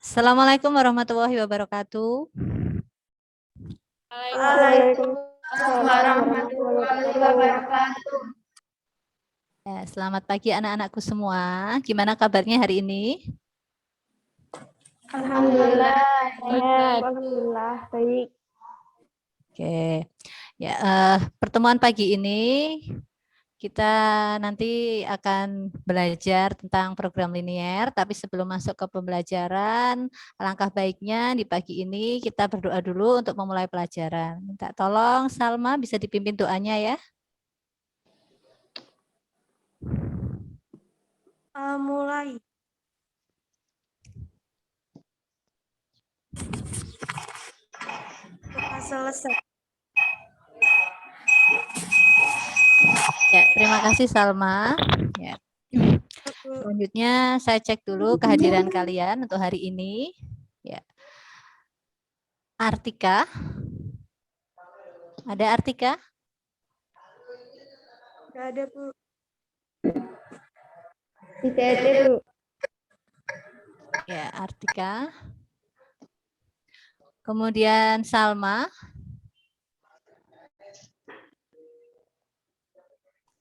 Assalamualaikum warahmatullahi wabarakatuh. Waalaikumsalam warahmatullahi wabarakatuh. Ya, selamat pagi anak-anakku semua. Gimana kabarnya hari ini? Alhamdulillah baik. Alhamdulillah baik. Oke. Ya, pertemuan pagi ini kita nanti akan belajar tentang program linier, tapi sebelum masuk ke pembelajaran, alangkah baiknya di pagi ini kita berdoa dulu untuk memulai pelajaran. Minta tolong Salma bisa dipimpin doanya ya. Mulai. Sudah selesai. Ya, terima kasih Salma. Ya. Selanjutnya saya cek dulu kehadiran kalian untuk hari ini. Ya. Artika. Ada Artika? Tidak ada, Bu. Tidak ada, Bu. Ya, Artika. Kemudian Salma.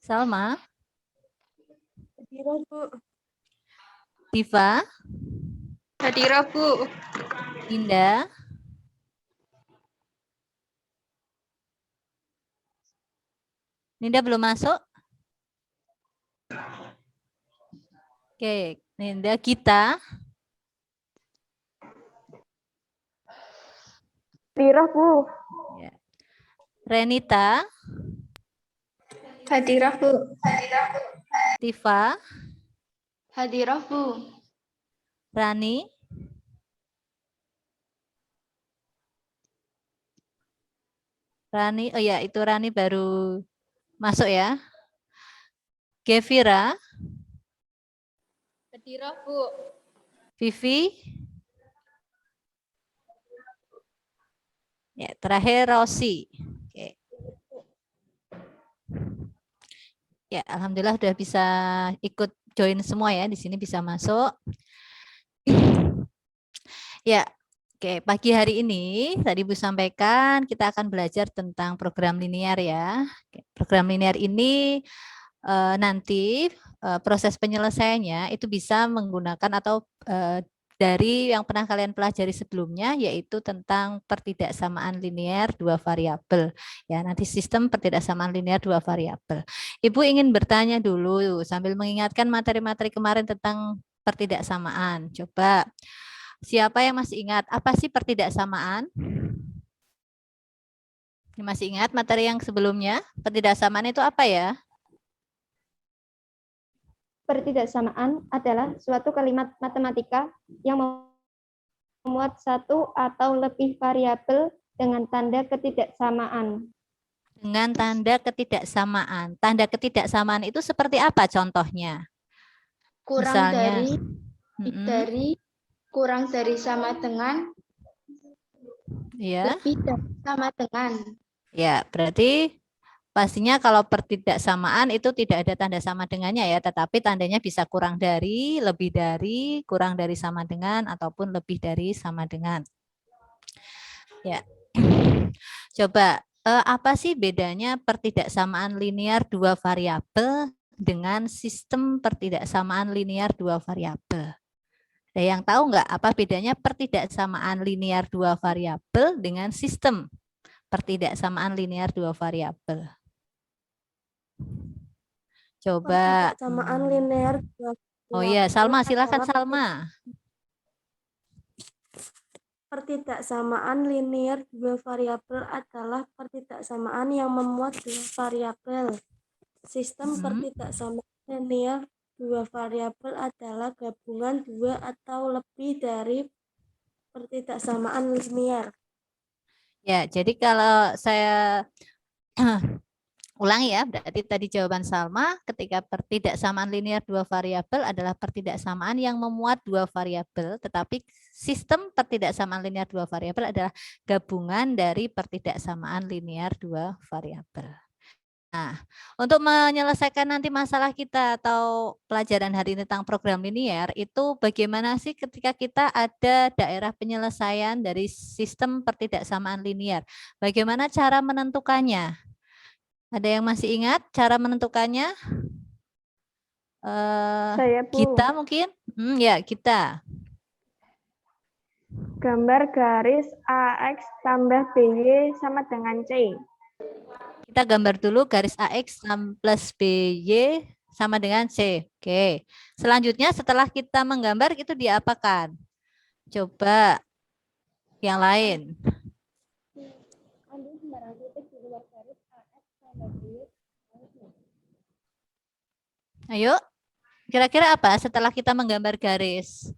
Salma. Hadirah, Bu. Diva. Hadirah, Bu. Dinda. Dinda belum masuk? Oke, Dinda. Gita. Hadirah, Bu. Ya. Renita. Hadirah, Bu. Tifa. Hadirah, Bu. Rani. Rani, oh ya itu Rani baru masuk ya. Gevira. Hadirah, Bu. Vivi. Ya, terakhir Rosi. Oke. Ya, alhamdulillah sudah bisa ikut join semua ya, di sini bisa masuk. Ya, oke, pagi hari ini tadi Bu sampaikan kita akan belajar tentang program linear ya. Program linear ini nanti proses penyelesaiannya itu bisa menggunakan atau dari yang pernah kalian pelajari sebelumnya, yaitu tentang pertidaksamaan linear dua variabel. Ya, nanti sistem pertidaksamaan linear dua variabel. Ibu ingin bertanya dulu sambil mengingatkan materi-materi kemarin tentang pertidaksamaan. Coba, siapa yang masih ingat apa sih pertidaksamaan? Masih ingat materi yang sebelumnya? Pertidaksamaan itu apa ya? Pertidaksamaan adalah suatu kalimat matematika yang memuat satu atau lebih variabel dengan tanda ketidaksamaan. Dengan tanda ketidaksamaan. Tanda ketidaksamaan itu seperti apa contohnya? Kurang Misalnya, kurang dari sama dengan, ya, lebih dari sama dengan. ya berarti pastinya kalau pertidaksamaan itu tidak ada tanda sama dengannya ya, tetapi tandanya bisa kurang dari, lebih dari, kurang dari sama dengan, ataupun lebih dari sama dengan. Ya, coba apa sih bedanya pertidaksamaan linear dua variabel dengan sistem pertidaksamaan linear dua variabel? Ada yang tahu nggak apa bedanya pertidaksamaan linear dua variabel dengan sistem pertidaksamaan linear dua variabel? Coba. Pertidaksamaan linear dua Oh iya, variabel Salma, silakan adalah Salma. pertidaksamaan linear dua variabel adalah pertidaksamaan yang memuat dua variabel. Sistem pertidaksamaan linear dua variabel adalah gabungan dua atau lebih dari pertidaksamaan linear. Ya, jadi kalau saya ulangi ya, berarti tadi jawaban Salma ketika pertidaksamaan linear dua variabel adalah pertidaksamaan yang memuat dua variabel, tetapi sistem pertidaksamaan linear dua variabel adalah gabungan dari pertidaksamaan linear dua variabel. Nah, untuk menyelesaikan nanti masalah kita atau pelajaran hari ini tentang program linear, itu bagaimana sih ketika kita ada daerah penyelesaian dari sistem pertidaksamaan linear? Bagaimana cara menentukannya? Ada yang masih ingat cara menentukannya? Saya, Bu. Kita mungkin? Ya, kita. Gambar garis AX tambah BY sama dengan C. Kita gambar dulu garis AX plus BY sama dengan C. Oke. Selanjutnya setelah kita menggambar itu diapakan? Coba yang lain. Ambil sembarang titik di luar garis AX tambah BY. Ayo. Kira-kira apa setelah kita menggambar garis?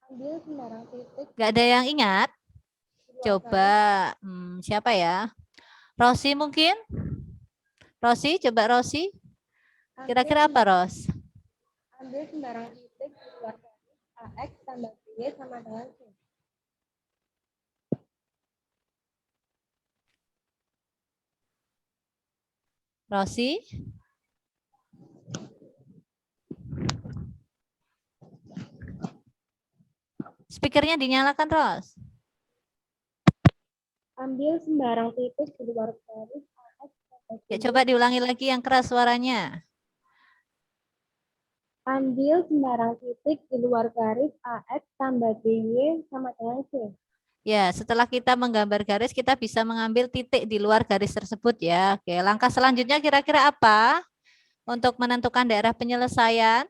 Ambil sembarang titik. Gak ada yang ingat? Coba siapa ya? Rosi mungkin? Rosi, coba Rosi. Kira-kira apa, Ros? Ambil sembarang titik di luar garis AX tambah BY sama dengan C. Rosi? Speakernya dinyalakan, Ros. Ambil sembarang titik di luar garis AX tambah BY. Ya, coba diulangi lagi yang keras suaranya. Ambil sembarang titik di luar garis AX tambah BY sama dengan C. Ya, setelah kita menggambar garis, kita bisa mengambil titik di luar garis tersebut ya. Oke, langkah selanjutnya kira-kira apa untuk menentukan daerah penyelesaian?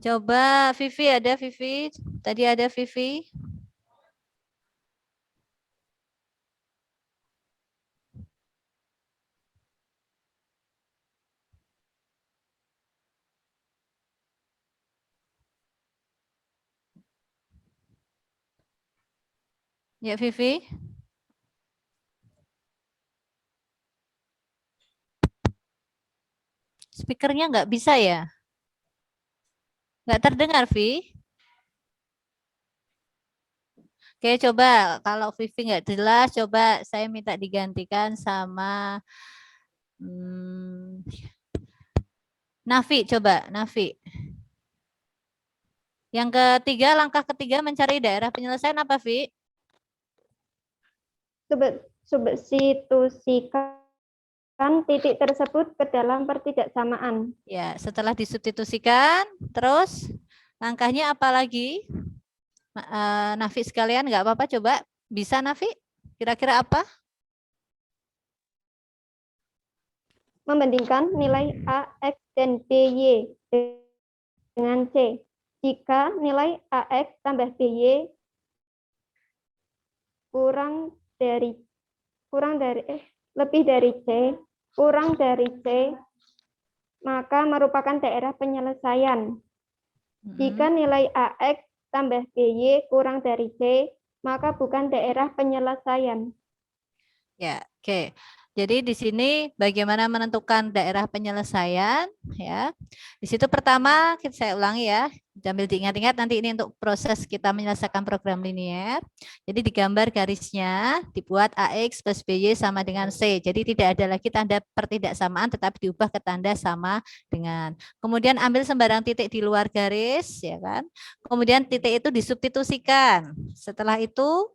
Coba Vivi, ada Vivi? Tadi ada Vivi? Ya, Vivi? Speakernya nggak bisa ya? Nggak terdengar, Vi? Oke, coba kalau Vivi nggak jelas, coba saya minta digantikan sama Nafi, coba Nafi. Yang ketiga, langkah ketiga mencari daerah penyelesaian apa, Vi? Substitusikan titik tersebut ke dalam pertidaksamaan. Ya, setelah disubstitusikan, terus langkahnya apa lagi? Nafi sekalian, nggak apa-apa, coba. Bisa, Nafi? Kira-kira apa? Membandingkan nilai AX dan BY dengan C. Jika nilai AX tambah BY lebih dari C, kurang dari C, maka merupakan daerah penyelesaian. Jika nilai AX tambah BY kurang dari C, maka bukan daerah penyelesaian. Ya, oke. Jadi di sini bagaimana menentukan daerah penyelesaian ya. Di situ pertama saya ulangi ya, sambil diingat-ingat nanti ini untuk proses kita menyelesaikan program linear. Jadi digambar garisnya, dibuat AX plus BY sama dengan C. Jadi tidak ada lagi tanda pertidaksamaan tetapi diubah ke tanda sama dengan. Kemudian ambil sembarang titik di luar garis ya kan. Kemudian titik itu disubstitusikan. Setelah itu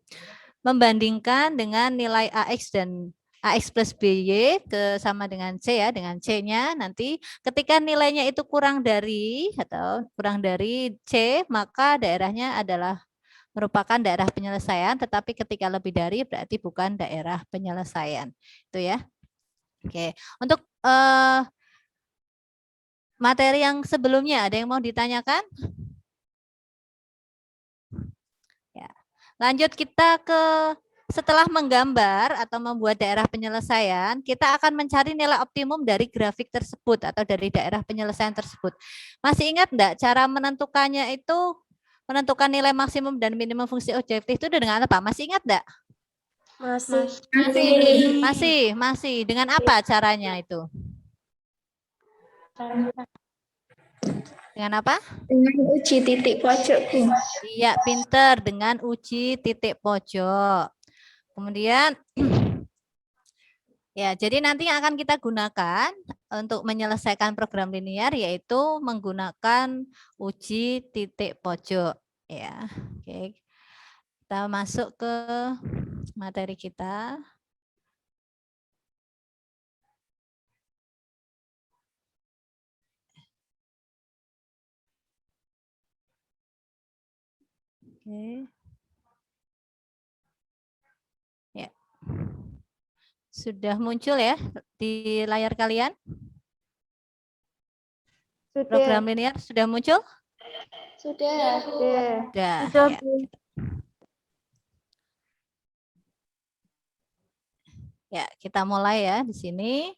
membandingkan dengan nilai AX dan AX plus BY sama dengan C ya, dengan C-nya nanti ketika nilainya itu kurang dari atau kurang dari C, maka daerahnya adalah merupakan daerah penyelesaian, tetapi ketika lebih dari berarti bukan daerah penyelesaian. Itu ya. Oke, untuk materi yang sebelumnya ada yang mau ditanyakan? Ya. Lanjut kita ke setelah menggambar atau membuat daerah penyelesaian, kita akan mencari nilai optimum dari grafik tersebut atau dari daerah penyelesaian tersebut. Masih ingat enggak cara menentukannya itu menentukan nilai maksimum dan minimum fungsi objektif itu dengan apa? Masih ingat enggak? Masih. Dengan apa caranya itu? Dengan apa? Dengan uji titik pojok, Bu. Iya, pinter, dengan uji titik pojok. Kemudian ya, jadi nanti yang akan kita gunakan untuk menyelesaikan program linear yaitu menggunakan uji titik pojok. Ya, oke. Kita masuk ke materi kita. Oke. Ya. Sudah muncul ya di layar kalian? Program linear sudah muncul? Sudah. Sudah. Ya. Ya, kita mulai ya di sini.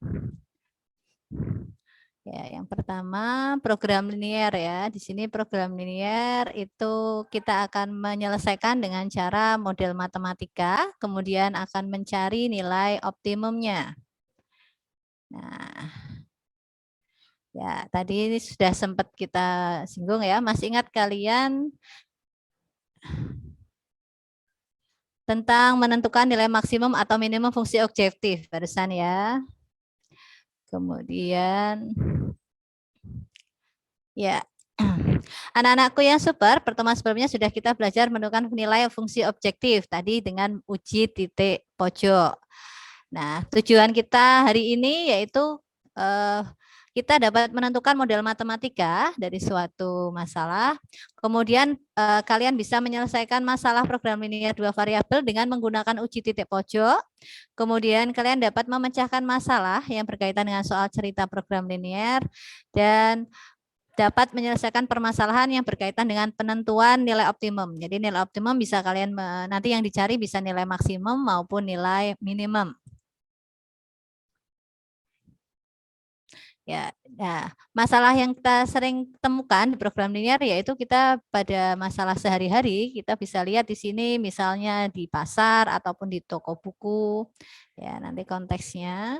Ya, yang pertama program linear ya. Di sini program linear itu kita akan menyelesaikan dengan cara model matematika, kemudian akan mencari nilai optimumnya. Nah, ya tadi sudah sempat kita singgung ya. Masih ingat kalian tentang menentukan nilai maksimum atau minimum fungsi objektif barusan ya. Kemudian ya, anak-anakku yang super, pertemuan sebelumnya sudah kita belajar menentukan nilai fungsi objektif tadi dengan uji titik pojok. Nah, tujuan kita hari ini yaitu kita dapat menentukan model matematika dari suatu masalah. Kemudian kalian bisa menyelesaikan masalah program linear dua variabel dengan menggunakan uji titik pojok. Kemudian kalian dapat memecahkan masalah yang berkaitan dengan soal cerita program linear dan dapat menyelesaikan permasalahan yang berkaitan dengan penentuan nilai optimum. Jadi nilai optimum bisa kalian nanti yang dicari bisa nilai maksimum maupun nilai minimum. Ya, nah, masalah yang kita sering temukan di program linear yaitu kita pada masalah sehari-hari kita bisa lihat di sini misalnya di pasar ataupun di toko buku. Ya, nanti konteksnya.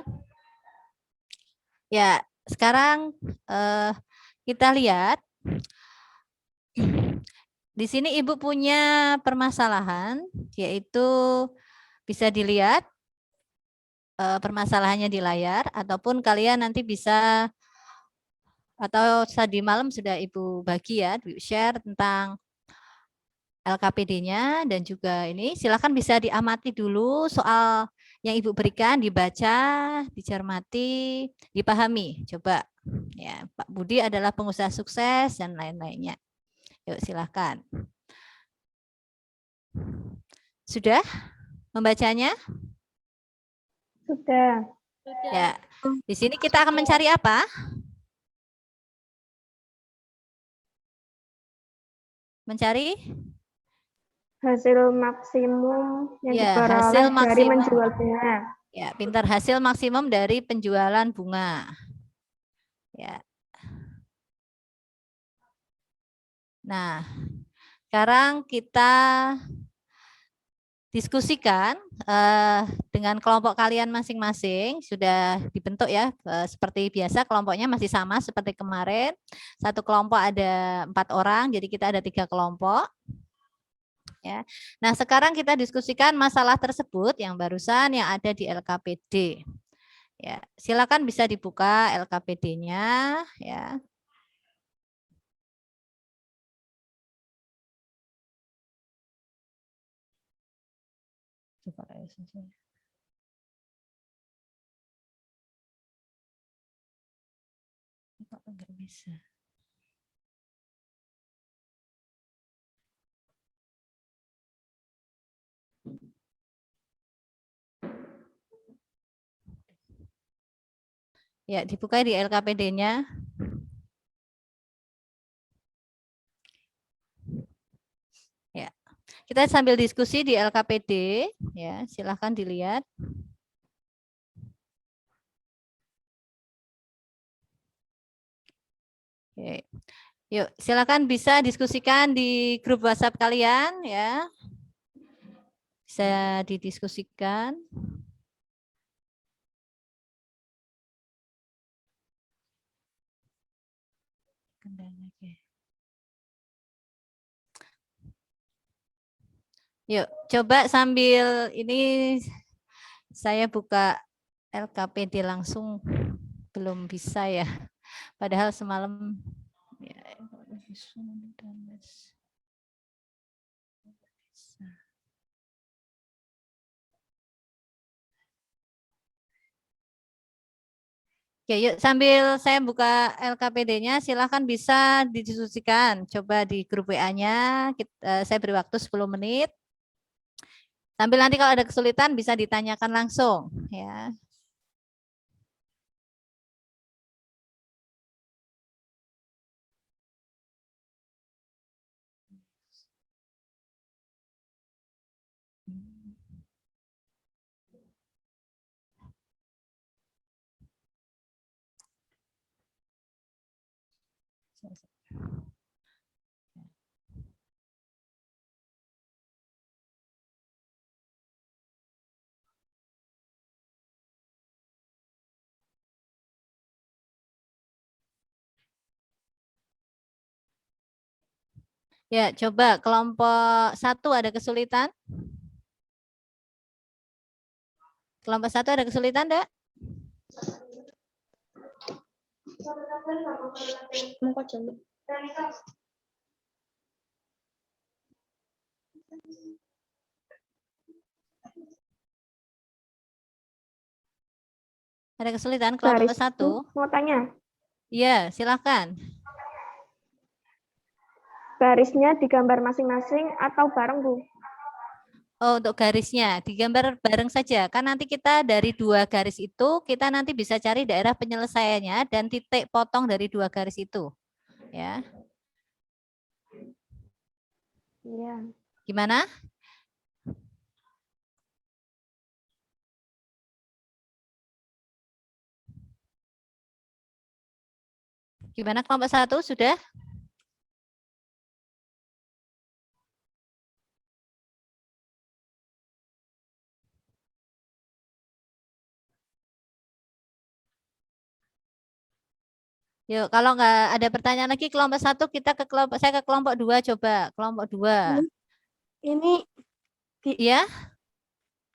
Ya, sekarang kita lihat di sini Ibu punya permasalahan yaitu bisa dilihat permasalahannya di layar ataupun kalian nanti bisa atau tadi malam sudah Ibu bagi ya, share tentang LKPD-nya dan juga ini silakan bisa diamati dulu soal yang Ibu berikan, dibaca, dicermati, dipahami. Coba ya, Pak Budi adalah pengusaha sukses dan lain-lainnya. Yuk silakan. Sudah membacanya? Sudah. Ya. Di sini kita akan mencari apa? Mencari Hasil maksimum yang ya, diperoleh hasil dari maksimum. menjual bunga. Ya, pintar, hasil maksimum dari penjualan bunga. Ya. Nah, sekarang kita diskusikan dengan kelompok kalian masing-masing. Sudah dibentuk ya, seperti biasa kelompoknya masih sama seperti kemarin. Satu kelompok ada 4 orang, jadi kita ada 3 kelompok. Ya. Nah, sekarang kita diskusikan masalah tersebut yang barusan yang ada di LKPD. Ya, silakan bisa dibuka LKPD-nya ya. Coba enggak bisa. Ya, dibuka di LKPD-nya. Ya. Kita sambil diskusi di LKPD, ya, silahkan dilihat. Oke. Yuk, silakan bisa diskusikan di grup WhatsApp kalian, ya. Bisa didiskusikan. Yuk, coba sambil ini saya buka LKPD langsung, belum bisa ya. Padahal semalam ya, Oke, yuk sambil saya buka LKPD-nya, silahkan bisa didiskusikan. Coba di grup WA-nya, saya beri waktu 10 menit. Sambil nanti kalau ada kesulitan bisa ditanyakan langsung. Ya. Ya, coba kelompok 1 ada kesulitan? Kelompok 1 ada kesulitan, enggak? Ada kesulitan kelompok 1? Mau tanya. Iya, silakan. Garisnya digambar masing-masing atau bareng, Bu? Oh, untuk garisnya digambar bareng saja. Kan nanti kita dari 2 garis itu, kita nanti bisa cari daerah penyelesaiannya dan titik potong dari 2 garis itu. Ya. Iya. Gimana? Gimana kelompok 1 sudah? Yuk, kalau nggak ada pertanyaan lagi kelompok 1 kita ke kelompok, saya ke kelompok 2 coba. Kelompok 2. Ini Ya?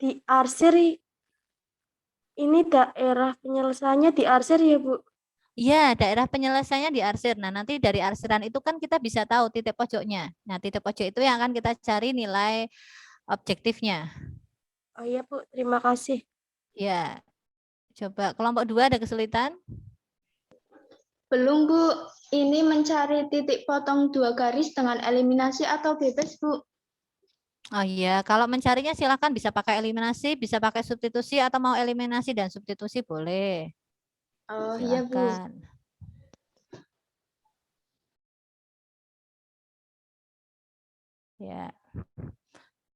diarsir ini daerah penyelesaiannya diarsir ya, Bu? Iya, daerah penyelesaiannya diarsir. Nah, nanti dari arsiran itu kan kita bisa tahu titik pojoknya. Nah, titik pojok itu yang akan kita cari nilai objektifnya. Oh iya, Bu. Terima kasih. Ya. Coba kelompok 2 ada kesulitan? Belum, Bu. Ini mencari titik potong 2 garis dengan eliminasi atau bebas, Bu? Oh iya, kalau mencarinya silakan bisa pakai eliminasi, bisa pakai substitusi atau mau eliminasi dan substitusi boleh. Oh iya, Bu. Silakan. Ya.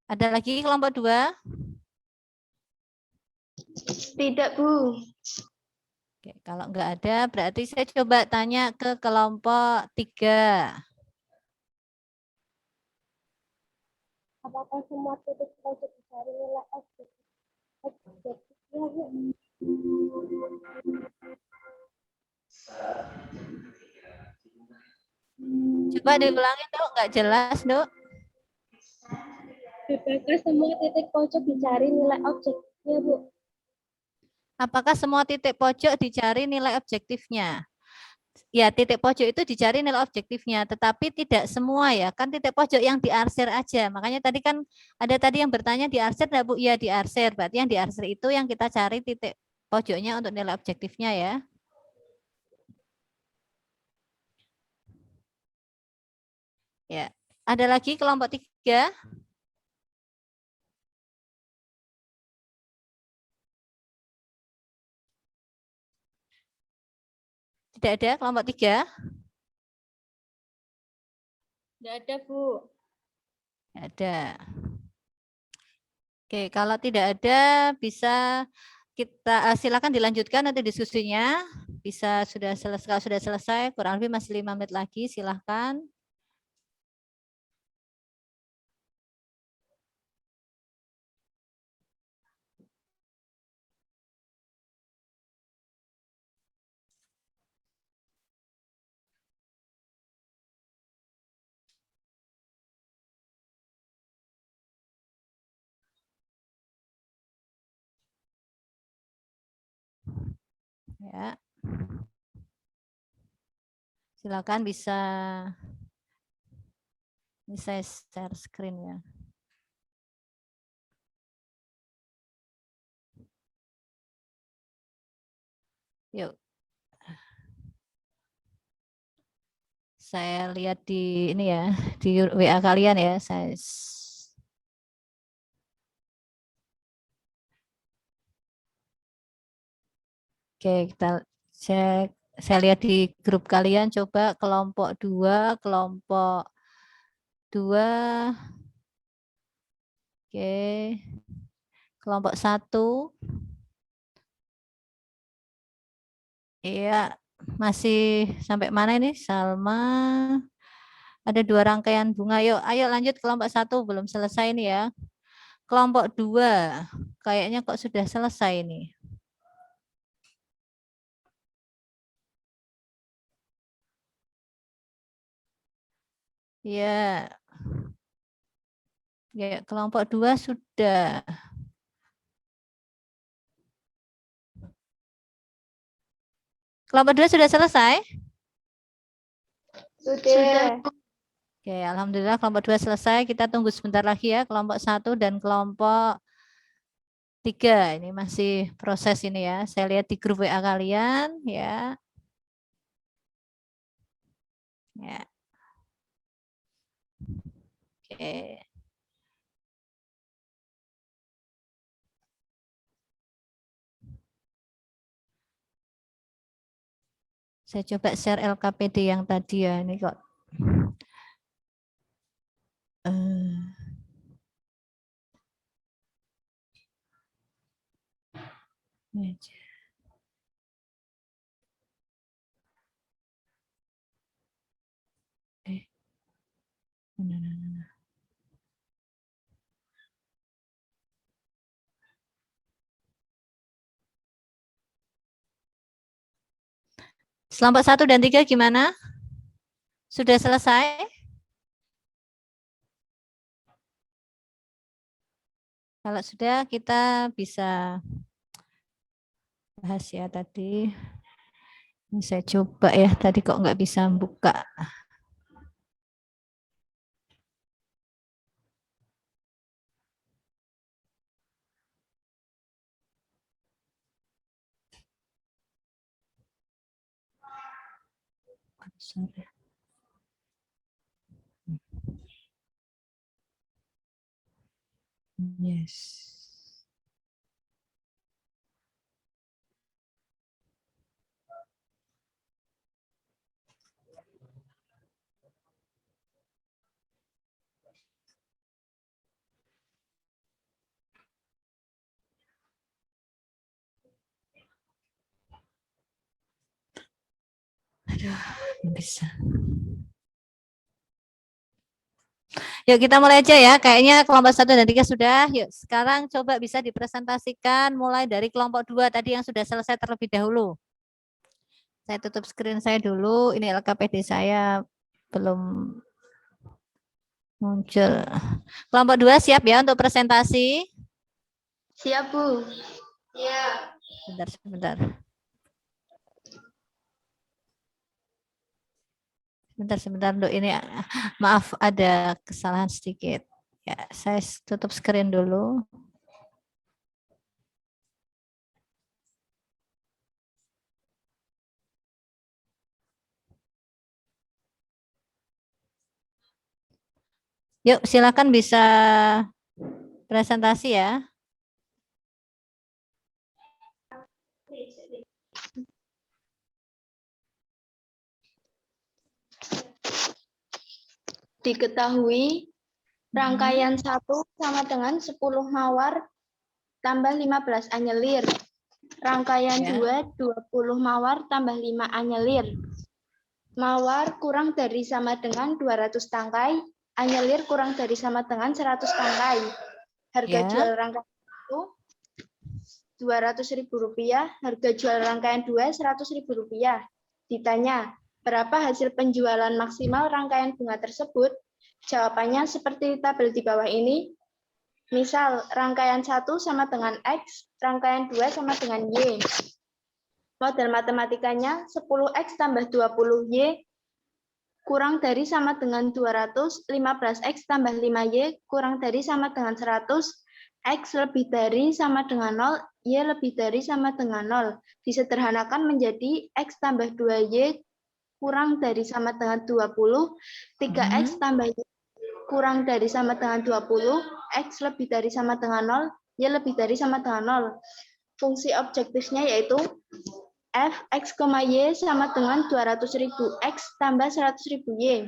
Ada lagi kelompok 2? Tidak, Bu. Oke, kalau enggak ada berarti saya coba tanya ke kelompok 3. Apakah semua titik pojok dicari nilai objektifnya, Bu? Coba diulangi, Dok, enggak jelas, Dok. Apakah semua titik pojok dicari nilai objektifnya, Bu? Apakah semua titik pojok dicari nilai objektifnya? Ya, titik pojok itu dicari nilai objektifnya, tetapi tidak semua ya. Kan titik pojok yang diarsir aja. Makanya tadi kan ada tadi yang bertanya diarsir enggak, Bu? Iya, diarsir. Berarti yang diarsir itu yang kita cari titik pojoknya untuk nilai objektifnya ya. Ya. Ada lagi kelompok 3? Tidak ada kelompok 3? Tidak ada, Bu. Tidak ada. Oke, kalau tidak ada bisa kita silakan dilanjutkan nanti diskusinya. Bisa sudah selesai, kalau sudah selesai kurang lebih masih 5 menit lagi, silakan. Ya. Silakan bisa share screen ya. Yuk. Saya lihat di ini ya, di WA kalian ya. Oke, kita cek. Saya lihat di grup kalian, coba kelompok 2, kelompok 2. Oke. Kelompok 1. Iya, masih sampai mana ini? Salma. Ada 2 rangkaian bunga. Yuk, ayo lanjut kelompok 1, belum selesai ini ya. Kelompok 2, kayaknya kok sudah selesai nih. Ya. Ya, kelompok 2 sudah. Kelompok 2 sudah selesai? Sudah. Oke, alhamdulillah kelompok 2 selesai. Kita tunggu sebentar lagi ya, kelompok 1 dan kelompok 3. Ini masih proses ini ya. Saya lihat di grup WA kalian ya. Ya. Oke. Saya coba share LKPD yang tadi ya. Ini kok. Ini aja. Nah. Kelompok 1 dan 3 gimana? Sudah selesai? Kalau sudah, kita bisa bahas ya tadi. Ini saya coba ya, tadi kok nggak bisa buka. Sorry. Yes. Aduh, bisa. Yuk kita mulai aja ya. Kayaknya kelompok 1 dan 3 sudah. Yuk sekarang coba bisa dipresentasikan mulai dari kelompok 2 tadi yang sudah selesai terlebih dahulu. Saya tutup screen saya dulu. Ini LKPD saya belum muncul. Kelompok 2 siap ya untuk presentasi? Siap, Bu. Ya. Sebentar. Sebentar untuk ini, maaf ada kesalahan sedikit. Ya, saya tutup screen dulu. Yuk, silakan bisa presentasi ya. Diketahui rangkaian 1 sama dengan 10 mawar tambah 15 anyelir. Rangkaian 2, 20 mawar tambah 5 anyelir. Mawar kurang dari sama dengan 200 tangkai, anyelir kurang dari sama dengan 100 tangkai. Harga jual rangkaian 1 Rp200.000, harga jual rangkaian 2 Rp100.000. Ditanya, berapa hasil penjualan maksimal rangkaian bunga tersebut? Jawabannya seperti tabel di bawah ini. Misal, rangkaian 1 sama dengan X, rangkaian 2 sama dengan Y. Model matematikanya 10x tambah 20y kurang dari sama dengan 200, 15x tambah 5y kurang dari sama dengan 100, x lebih dari sama dengan 0, y lebih dari sama dengan 0. Disederhanakan menjadi x tambah 2y kurang dari sama dengan 20, 3x tambah y kurang dari sama dengan 20, x lebih dari sama dengan 0, y lebih dari sama dengan 0. Fungsi objektifnya yaitu f x, y sama dengan 200.000 x tambah 100.000 y.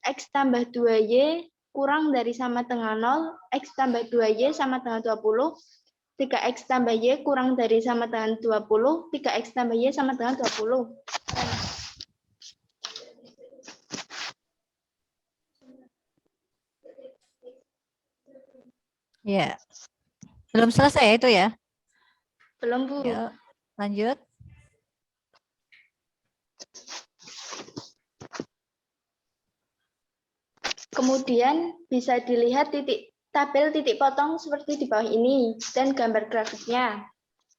X tambah 2y kurang dari sama dengan 0, x tambah 2y sama dengan 20, 3x tambah y kurang dari sama dengan 20, 3x tambah y sama dengan 20. Ya, belum selesai ya itu ya? Belum, Bu. Yuk, lanjut. Kemudian bisa dilihat tabel titik potong seperti di bawah ini dan gambar grafiknya.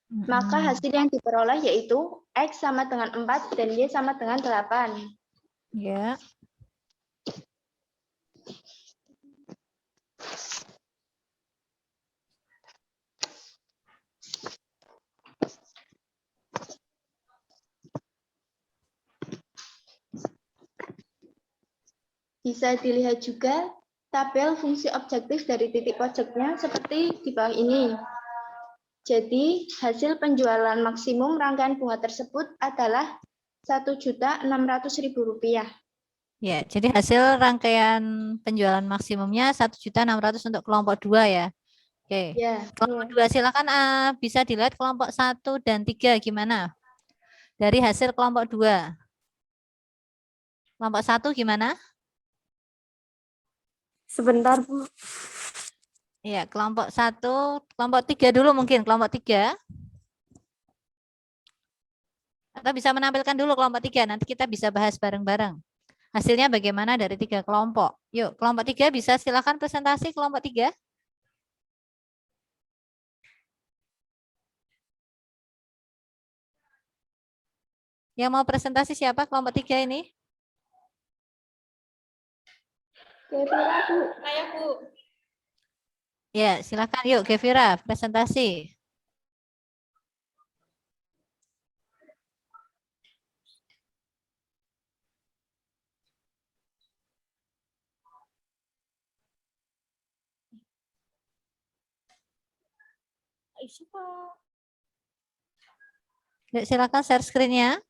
Maka hasil yang diperoleh yaitu X sama dengan 4 dan Y sama dengan 8. Ya. Bisa dilihat juga tabel fungsi objektif dari titik pojoknya seperti di bawah ini. Jadi, hasil penjualan maksimum rangkaian bunga tersebut adalah Rp1.600.000. Ya, jadi hasil rangkaian penjualan maksimumnya 1.600.000 untuk kelompok 2 ya. Oke. Ya. Kelompok 2 silakan bisa dilihat kelompok 1 dan 3 gimana? Dari hasil kelompok 2. Kelompok 1 gimana? Sebentar, Bu. Iya, kelompok 1, kelompok 3 dulu mungkin, kelompok 3. Atau bisa menampilkan dulu kelompok 3, nanti kita bisa bahas bareng-bareng. Hasilnya bagaimana dari 3 kelompok. Yuk, kelompok 3 bisa silakan presentasi kelompok 3. Yang mau presentasi siapa kelompok 3 ini? Kira-kira, Bu. Saya, Bu. Ya, silakan yuk Gevira presentasi. Yuk, silakan share screen-nya.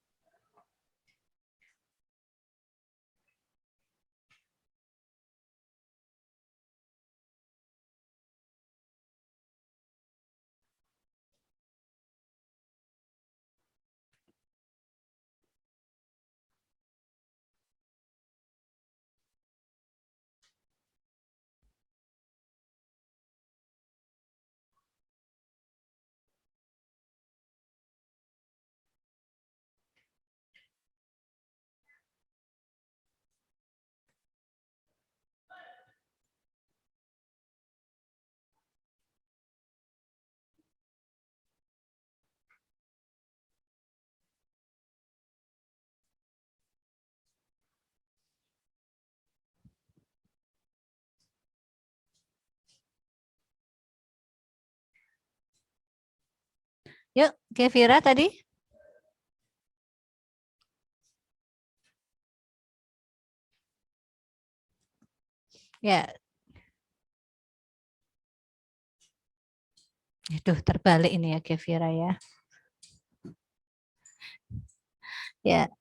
Yuk, Gevira tadi. Ya. Aduh, terbalik ini ya Gevira ya. Ya.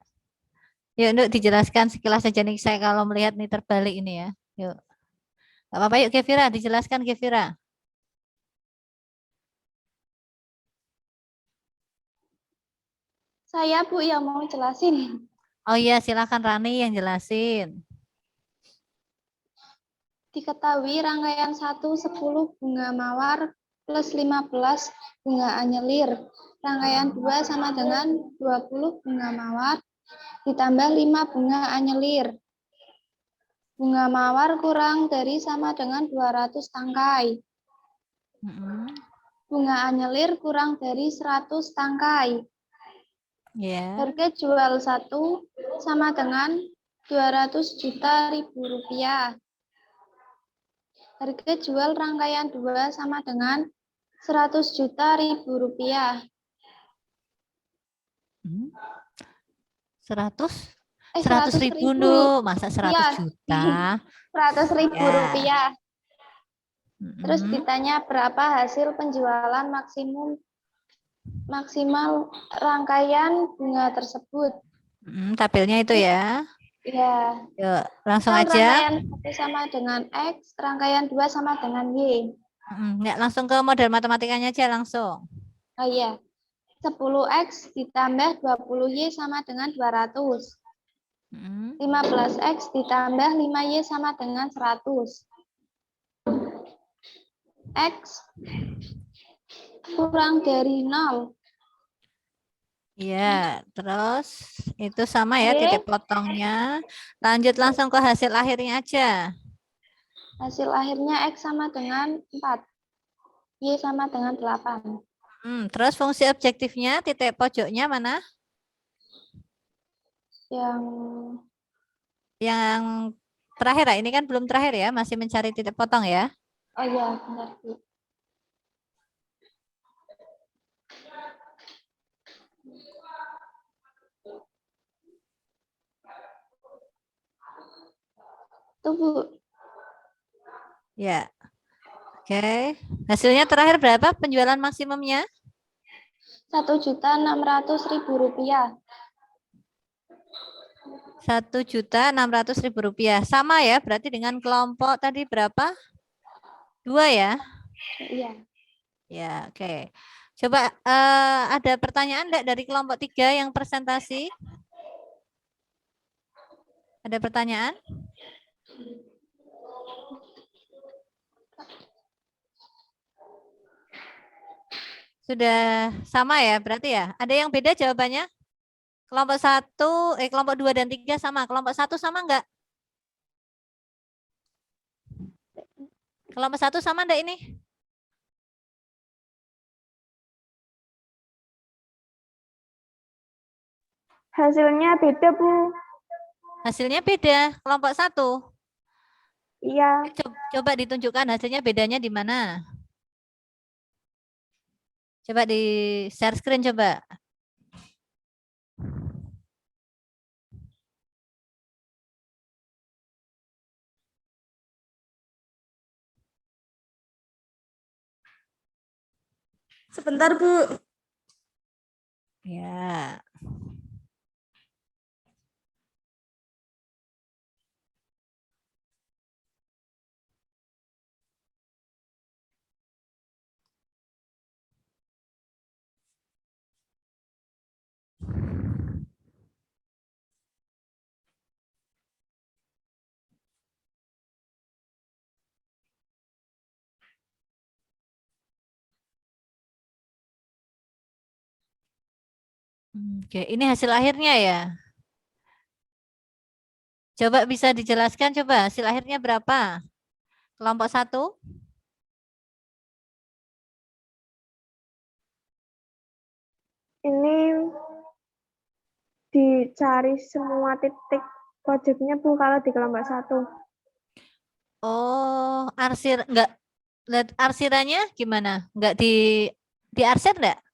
Yuk, Nduk dijelaskan sekilas saja nih saya kalau melihat nih terbalik ini ya. Yuk. Gak apa-apa yuk Gevira, dijelaskan Gevira. Saya, Bu, yang mau jelasin. Oh iya, silakan Rani yang jelasin. Diketahui rangkaian 1 10 bunga mawar plus 15 bunga anyelir. Rangkaian 2 sama dengan 20 bunga mawar ditambah 5 bunga anyelir. Bunga mawar kurang dari sama dengan 200 tangkai. Bunga anyelir kurang dari 100 tangkai. Ya. Harga jual 1 sama dengan 200 juta ribu rupiah. Harga jual rangkaian 2 sama dengan 100 juta ribu rupiah. 100 100 ribu, ribu. Nduk. Masa 100 Iya. juta? 100 ribu Ya. rupiah. Terus Mm-mm. ditanya berapa hasil penjualan maksimal rangkaian bunga tersebut. Tabelnya itu ya. Ya, Yuk, langsung misal aja. rangkaian 1 sama dengan X, rangkaian 2 sama dengan Y. Ya, langsung ke model matematikanya aja langsung. Oh iya, 10X ditambah 20Y sama dengan 200. 15X ditambah 5Y sama dengan 100. X kurang dari 0. Iya, terus itu sama ya Y, titik potongnya. Lanjut langsung ke hasil akhirnya aja. hasil akhirnya X sama dengan 4. Y sama dengan 8. Terus fungsi objektifnya titik pojoknya mana? Yang terakhir ya, ini kan belum terakhir ya, masih mencari titik potong ya. Oh iya, benar Bu. Tuh Bu, Ya. Oke. Hasilnya terakhir berapa penjualan maksimumnya? 1.600.000 rupiah. 1.600.000 rupiah. Sama ya, berarti dengan kelompok tadi berapa? 2 ya? Iya. Ya, oke. Coba ada pertanyaan enggak dari kelompok 3 yang presentasi? Ada pertanyaan? Sudah sama ya, berarti ya? Ada yang beda jawabannya? Kelompok 1, kelompok 2 dan 3 sama. Kelompok 1 sama enggak? Kelompok 1 sama enggak ini? Hasilnya beda, Bu. Hasilnya beda, kelompok 1. Iya. Coba ditunjukkan hasilnya bedanya di mana? Coba di share screen coba. Sebentar, Bu. Ya. Oke, ini hasil akhirnya ya. Coba bisa dijelaskan coba hasil akhirnya berapa? Kelompok 1? Ini dicari semua titik pojoknya, Bu, kalau di kelompok 1. Oh, arsir enggak, lihat arsirannya gimana? Enggak di arsir enggak?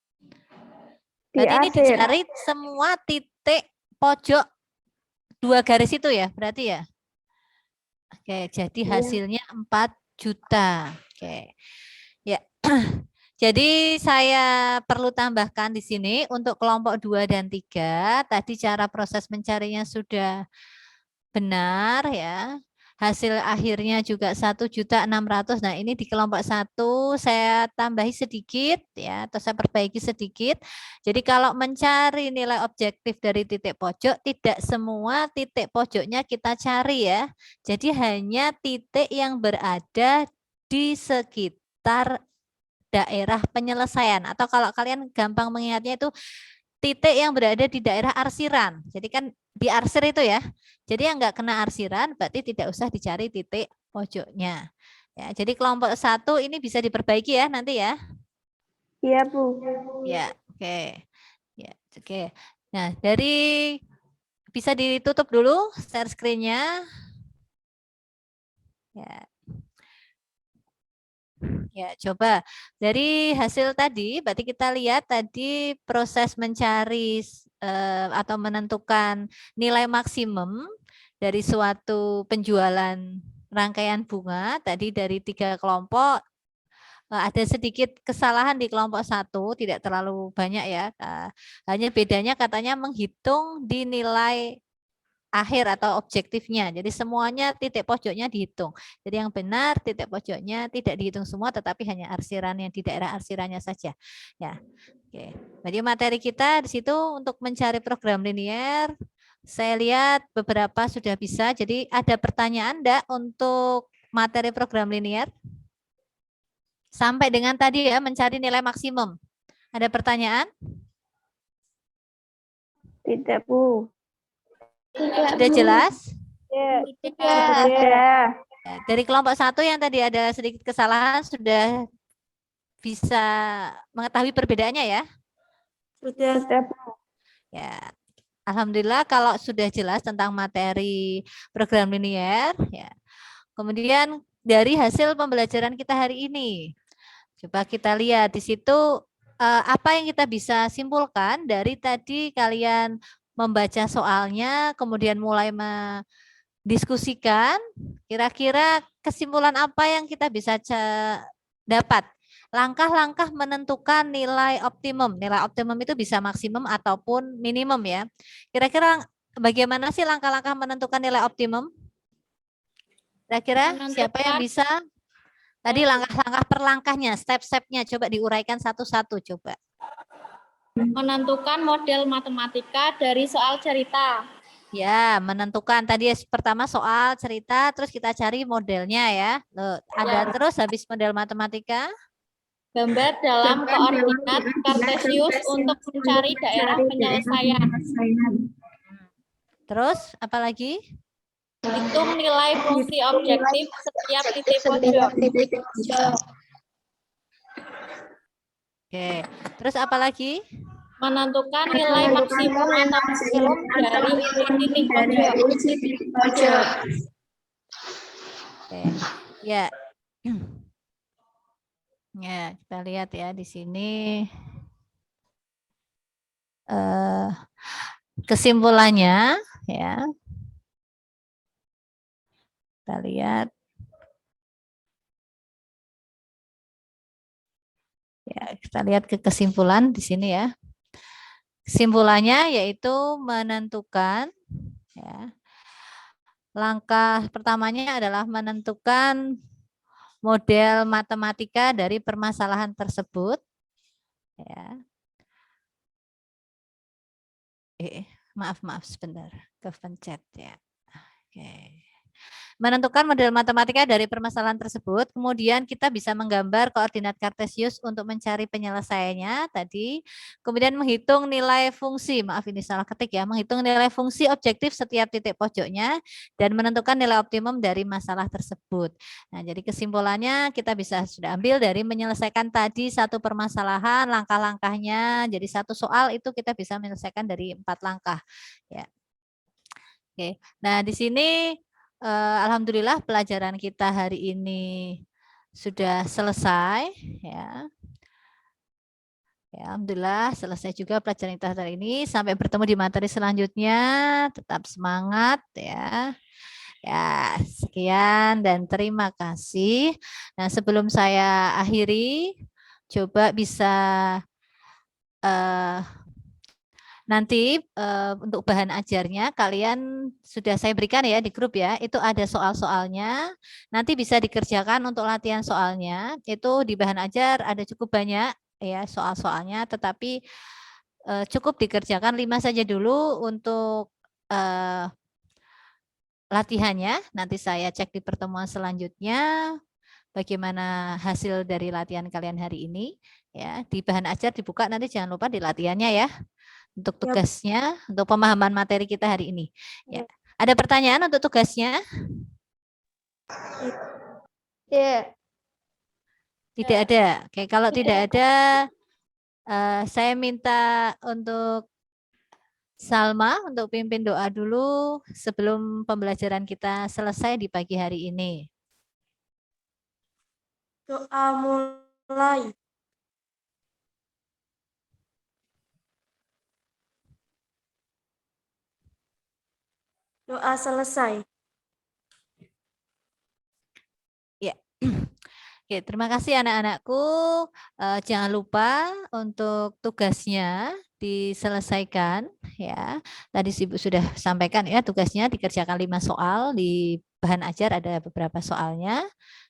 Berarti ini Diarsir. dicari semua titik pojok 2 garis itu ya, berarti ya? Oke, jadi Iya. hasilnya 4 juta. Oke. Ya. Jadi saya perlu tambahkan di sini untuk kelompok 2 dan 3, tadi cara proses mencarinya sudah benar ya. Hasil akhirnya juga 1.600.000. Nah, ini di kelompok 1 saya tambahi sedikit ya, atau saya perbaiki sedikit. Jadi kalau mencari nilai objektif dari titik pojok, tidak semua titik pojoknya kita cari ya. Jadi hanya titik yang berada di sekitar daerah penyelesaian, atau kalau kalian gampang mengingatnya itu titik yang berada di daerah arsiran. Jadi kan di arsir itu ya. Jadi yang enggak kena arsiran berarti tidak usah dicari titik pojoknya. Ya, jadi kelompok 1 ini bisa diperbaiki ya nanti ya. Iya, Bu. Ya, oke. Ya, oke. Nah, bisa ditutup dulu share screen-nya. Ya. Ya, coba dari hasil tadi, berarti kita lihat tadi proses mencari atau menentukan nilai maksimum dari suatu penjualan rangkaian bunga tadi dari 3 kelompok. Ada sedikit kesalahan di kelompok 1, tidak terlalu banyak ya. Hanya bedanya katanya menghitung di nilai akhir atau objektifnya. Jadi semuanya titik pojoknya dihitung. Jadi yang benar titik pojoknya tidak dihitung semua, tetapi hanya arsiran yang di daerah arsirannya saja. Ya, oke. Jadi materi kita di situ untuk mencari program linier. Saya lihat beberapa sudah bisa. Jadi ada pertanyaan enggak untuk materi program linier? Sampai dengan tadi ya mencari nilai maksimum. Ada pertanyaan? Tidak, Bu. Sudah jelas? Ya, Tidak. sudah. Ya, dari kelompok 1 yang tadi ada sedikit kesalahan sudah bisa mengetahui perbedaannya ya? Sudah. Sudah, Bu. Ya, alhamdulillah kalau sudah jelas tentang materi program linier ya. Kemudian dari hasil pembelajaran kita hari ini. Coba kita lihat di situ apa yang kita bisa simpulkan dari tadi kalian membaca soalnya, kemudian mulai mendiskusikan, kira-kira kesimpulan apa yang kita bisa dapat. Langkah-langkah menentukan nilai optimum. Nilai optimum itu bisa maksimum ataupun minimum ya. Kira-kira bagaimana sih langkah-langkah menentukan nilai optimum? Kira-kira siapa yang bisa? Tadi langkah-langkah per langkahnya, step-stepnya coba diuraikan satu-satu coba. Menentukan model matematika dari soal cerita. Ya, menentukan tadi pertama soal cerita, terus kita cari modelnya ya. Loh, ada terus habis model matematika. Gambar dalam koordinat Kartesius untuk mencari daerah penyelesaian. Terus apa lagi? Hitung nilai fungsi objektif setiap titik pojok. Oke, terus apa lagi? Menentukan nilai maksimum atau minimum dari titik pojok. Oke, ya. Ya, kita lihat ya di sini. Kesimpulannya ya. Kita lihat. Ya, kita lihat ke kesimpulan di sini ya. Kesimpulannya yaitu menentukan ya. Langkah pertamanya adalah menentukan model matematika dari permasalahan tersebut ya. Maaf sebentar, kepencet ya. Oke. Menentukan model matematika dari permasalahan tersebut, kemudian kita bisa menggambar koordinat Kartesius untuk mencari penyelesaiannya tadi, kemudian menghitung nilai fungsi, maaf ini salah ketik ya, menghitung nilai fungsi objektif setiap titik pojoknya, dan menentukan nilai optimum dari masalah tersebut. Nah, jadi kesimpulannya kita bisa sudah ambil dari menyelesaikan tadi satu permasalahan, langkah-langkahnya, jadi satu soal itu kita bisa menyelesaikan dari 4 langkah. Ya. Oke, nah di sini alhamdulillah pelajaran kita hari ini sudah selesai ya. Ya, alhamdulillah selesai juga pelajaran kita hari ini. Sampai bertemu di materi selanjutnya. Tetap semangat ya. Ya, sekian dan terima kasih. Nah, sebelum saya akhiri, coba bisa nanti untuk bahan ajarnya kalian sudah saya berikan ya di grup ya, itu ada soal-soalnya, nanti bisa dikerjakan untuk latihan soalnya, itu di bahan ajar ada cukup banyak ya soal-soalnya, tetapi cukup dikerjakan 5 saja dulu untuk latihannya, nanti saya cek di pertemuan selanjutnya bagaimana hasil dari latihan kalian hari ini ya, di bahan ajar dibuka, nanti jangan lupa di latihannya ya. Untuk tugasnya, untuk pemahaman materi kita hari ini. Ya. Ada pertanyaan untuk tugasnya? Ya. Tidak ada. Oke, kalau tidak ada, saya minta untuk Salma untuk pimpin doa dulu sebelum pembelajaran kita selesai di pagi hari ini. Doa mulai. Doa selesai. Ya. Oke, terima kasih anak-anakku. Jangan lupa untuk tugasnya diselesaikan ya. Tadi Ibu sudah sampaikan ya, tugasnya dikerjakan 5 soal, di bahan ajar ada beberapa soalnya.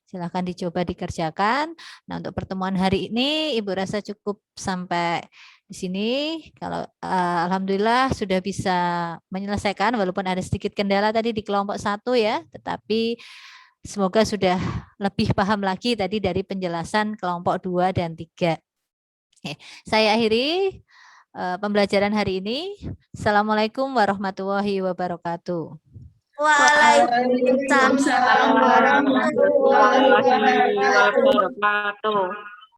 Silakan dicoba dikerjakan. Nah, untuk pertemuan hari ini Ibu rasa cukup sampai di sini. Kalau alhamdulillah sudah bisa menyelesaikan walaupun ada sedikit kendala tadi di kelompok 1 ya, tetapi semoga sudah lebih paham lagi tadi dari penjelasan kelompok 2 dan 3. Saya akhiri pembelajaran hari ini. Assalamualaikum warahmatullahi wabarakatuh. Waalaikumsalam warahmatullahi wabarakatuh.